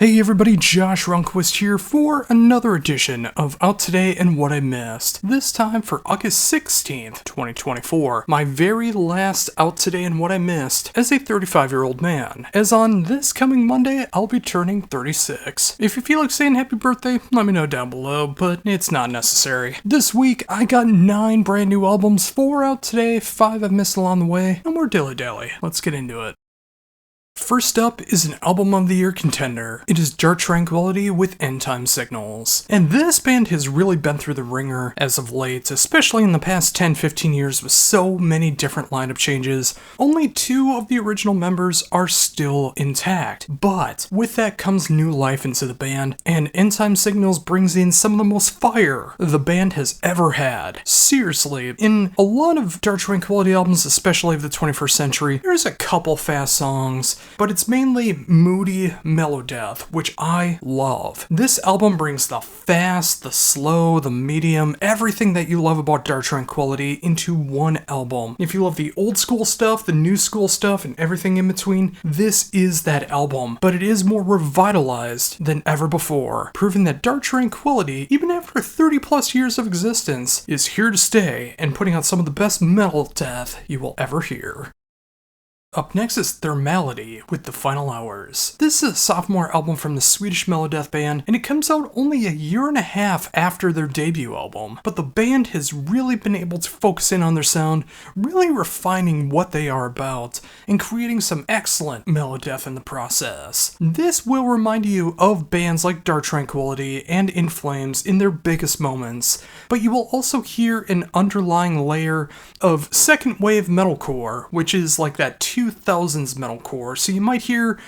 Hey everybody, Josh Runquist here for another edition of Out Today and What I Missed. This time for August 16th, 2024. My very last Out Today and What I Missed as a 35-year-old man. As on this coming Monday, I'll be turning 36. If you feel like saying happy birthday, let me know down below, but it's not necessary. This week, I got 9 brand new albums, 4 out today, 5 I've missed along the way, and we're dilly-dally. Let's get into it. First up is an Album of the Year contender. It is Dark Tranquility with End Time Signals. And this band has really been through the ringer as of late, especially in the past 10-15 years with so many different lineup changes. Only 2 of the original members are still intact. But with that comes new life into the band, and End Time Signals brings in some of the most fire the band has ever had. Seriously, in a lot of Dark Tranquility albums, especially of the 21st century, there's a couple fast songs, but it's mainly moody mellow death, which I love. This album brings the fast, the slow, the medium, everything that you love about Dark Tranquility into one album. If you love the old school stuff, the new school stuff, and everything in between, this is that album. But it is more revitalized than ever before, proving that Dark Tranquility, even after 30 plus years of existence, is here to stay and putting out some of the best metal death you will ever hear. Up next is Thermality with The Final Hours. This is a sophomore album from the Swedish melodeath band, and it comes out only a year and a half after their debut album. But the band has really been able to focus in on their sound, really refining what they are about, and creating some excellent melodeath in the process. This will remind you of bands like Dark Tranquility and In Flames in their biggest moments, but you will also hear an underlying layer of second wave metalcore, which is like that 2000s metalcore, so you might hear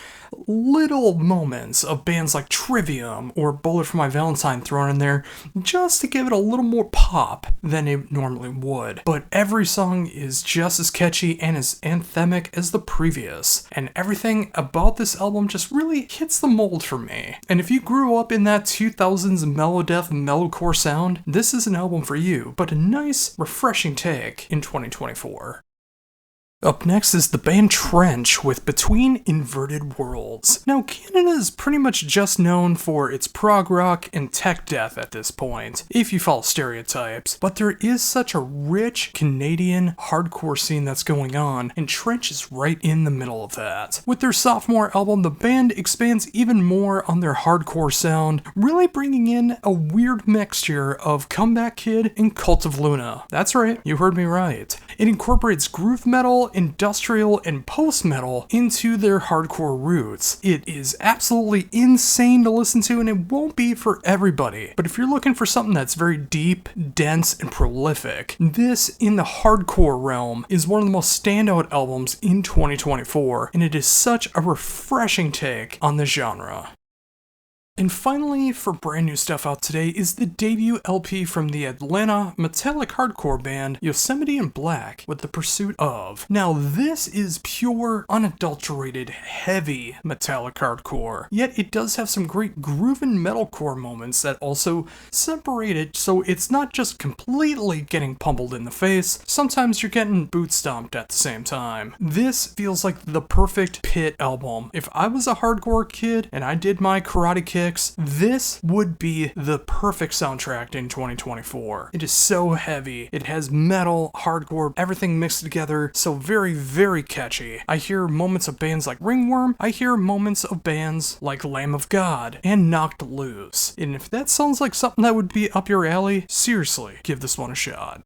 little moments of bands like Trivium or Bullet for My Valentine thrown in there just to give it a little more pop than it normally would. But every song is just as catchy and as anthemic as the previous, and everything about this album just really hits the mold for me. And if you grew up in that 2000s melodeath metalcore sound, this is an album for you, but a nice, refreshing take in 2024. Up next is the band Trench with Between Inverted Worlds. Now, Canada is pretty much just known for its prog rock and tech death at this point, if you follow stereotypes, but there is such a rich Canadian hardcore scene that's going on, and Trench is right in the middle of that. With their sophomore album, the band expands even more on their hardcore sound, really bringing in a weird mixture of Comeback Kid and Cult of Luna. That's right, you heard me right. It incorporates groove metal, industrial, and post-metal into their hardcore roots. It is absolutely insane to listen to, and it won't be for everybody. But if you're looking for something that's very deep, dense, and prolific, this, in the hardcore realm, is one of the most standout albums in 2024, and it is such a refreshing take on the genre. And finally, for brand new stuff out today, is the debut LP from the Atlanta metallic hardcore band Yosemite and Black with The Pursuit Of. Now, this is pure, unadulterated, heavy metallic hardcore, yet it does have some great groovin' metalcore moments that also separate it so it's not just completely getting pummeled in the face, sometimes you're getting boot stomped at the same time. This feels like the perfect pit album. If I was a hardcore kid and I did my karate kicks, this would be the perfect soundtrack in 2024. It is so heavy. It has metal, hardcore, everything mixed together, so very, very catchy. I hear moments of bands like Ringworm. I hear moments of bands like Lamb of God and Knocked Loose. And if that sounds like something that would be up your alley, seriously, give this one a shot.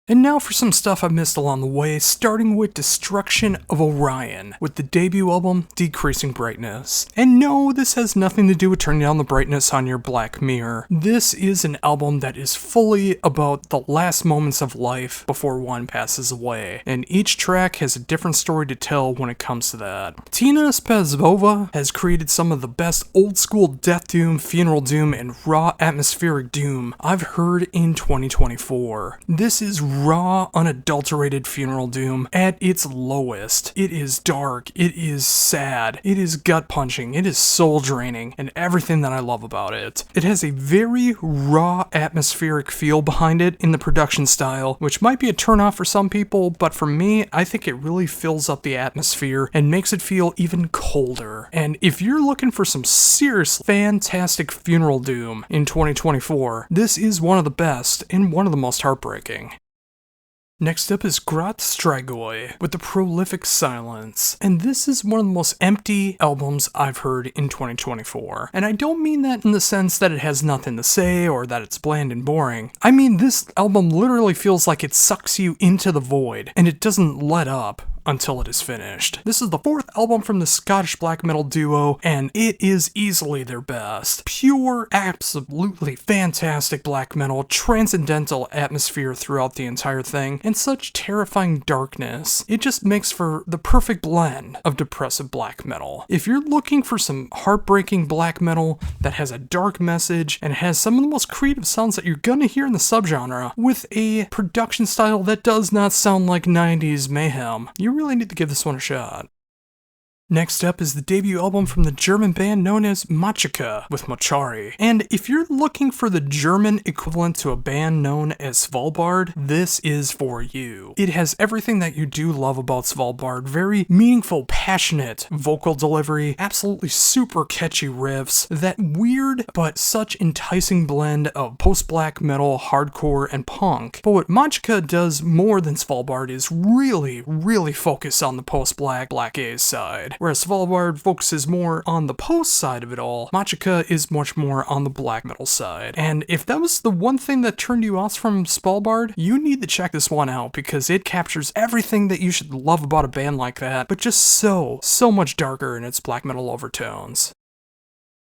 And now for some stuff I missed along the way, starting with Destruction of Orion, with the debut album, Decreasing Brightness. And no, this has nothing to do with turning down the brightness on your Black Mirror. This is an album that is fully about the last moments of life before one passes away, and each track has a different story to tell when it comes to that. Tina Spazova has created some of the best old school death doom, funeral doom, and raw atmospheric doom I've heard in 2024. This is raw, unadulterated funeral doom at its lowest. It is dark, it is sad, it is gut-punching, it is soul-draining, and everything that I love about it. It has a very raw, atmospheric feel behind it in the production style, which might be a turnoff for some people, but for me, I think it really fills up the atmosphere and makes it feel even colder. And if you're looking for some serious, fantastic funeral doom in 2024, this is one of the best and one of the most heartbreaking. Next up is Grot Strigoi with The Prolific Silence, and this is one of the most empty albums I've heard in 2024. And I don't mean that in the sense that it has nothing to say or that it's bland and boring. I mean this album literally feels like it sucks you into the void, and it doesn't let up until it is finished. This is the fourth album from the Scottish black metal duo, and it is easily their best. Pure, absolutely fantastic black metal, transcendental atmosphere throughout the entire thing, and such terrifying darkness. It just makes for the perfect blend of depressive black metal. If you're looking for some heartbreaking black metal that has a dark message and has some of the most creative sounds that you're gonna hear in the subgenre, with a production style that does not sound like 90s mayhem, you really need to give this one a shot. Next up is the debut album from the German band known as Macha with Mochari. And if you're looking for the German equivalent to a band known as Svalbard, this is for you. It has everything that you do love about Svalbard. Very meaningful, passionate vocal delivery, absolutely super catchy riffs, that weird but such enticing blend of post-black metal, hardcore, and punk. But what Macha does more than Svalbard is really focus on the post-black, black gaze side. Whereas Svalbard focuses more on the post side of it all, Macha is much more on the black metal side. And if that was the one thing that turned you off from Svalbard, you need to check this one out because it captures everything that you should love about a band like that, but just so much darker in its black metal overtones.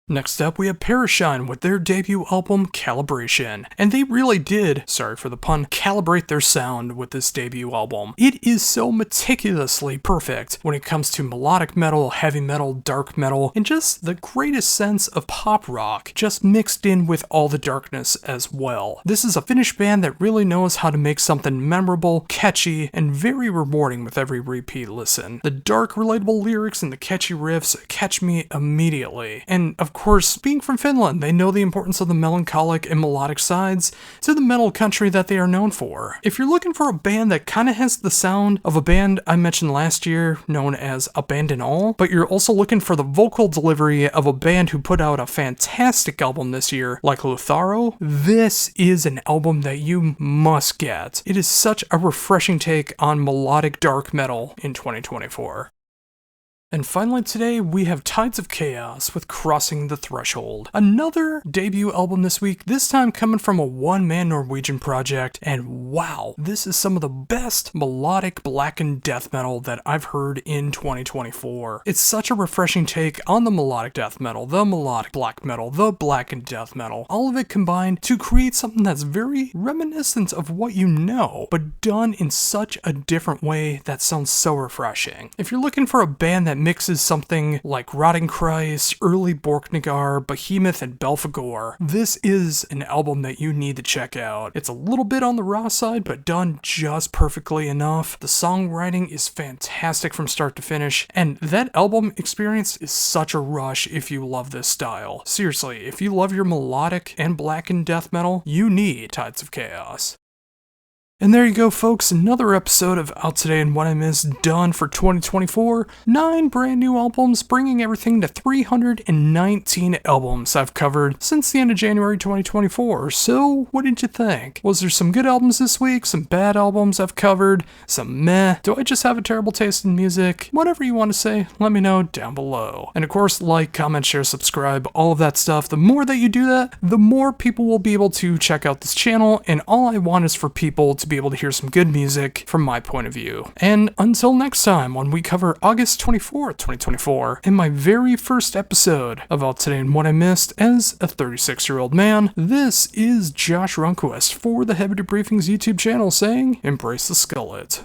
Next up, we have Parine with their debut album, Calibration. And they really did, sorry for the pun, calibrate their sound with this debut album. It is so meticulously perfect when it comes to melodic metal, heavy metal, dark metal, and just the greatest sense of pop rock, just mixed in with all the darkness as well. This is a Finnish band that really knows how to make something memorable, catchy, and very rewarding with every repeat listen. The dark, relatable lyrics and the catchy riffs catch me immediately. And of course, being from Finland, they know the importance of the melancholic and melodic sides to the metal country that they are known for. If you're looking for a band that kind of has the sound of a band I mentioned last year known as Abandon All, but you're also looking for the vocal delivery of a band who put out a fantastic album this year like Lutharo, this is an album that you must get. It is such a refreshing take on melodic dark metal in 2024. And finally today, we have Tides of Chaos with Crossing the Threshold. Another debut album this week, this time coming from a one-man Norwegian project, and wow, this is some of the best melodic blackened death metal that I've heard in 2024. It's such a refreshing take on the melodic death metal, the melodic black metal, the blackened death metal, all of it combined to create something that's very reminiscent of what you know, but done in such a different way that sounds so refreshing. If you're looking for a band that mixes something like Rotting Christ, early Borknagar, Behemoth, and Belphegor, this is an album that you need to check out. It's a little bit on the raw side, but done just perfectly enough. The songwriting is fantastic from start to finish, and that album experience is such a rush if you love this style. Seriously, if you love your melodic and blackened death metal, you need Tides of Chaos. And there you go, folks, another episode of Out Today and What I Missed done for 2024. 9 brand new albums, bringing everything to 319 albums I've covered since the end of January 2024. So, what did you think? Was there some good albums this week? Some bad albums I've covered? Some meh? Do I just have a terrible taste in music? Whatever you want to say, let me know down below. And of course, like, comment, share, subscribe, all of that stuff. The more that you do that, the more people will be able to check out this channel, and all I want is for people to be able to hear some good music from my point of view. And until next time, when we cover August 24th, 2024, in my very first episode of Out Today and What I Missed as a 36-year-old man, this is Josh Runquist for the Heavy Debriefings YouTube channel saying, embrace the skullet.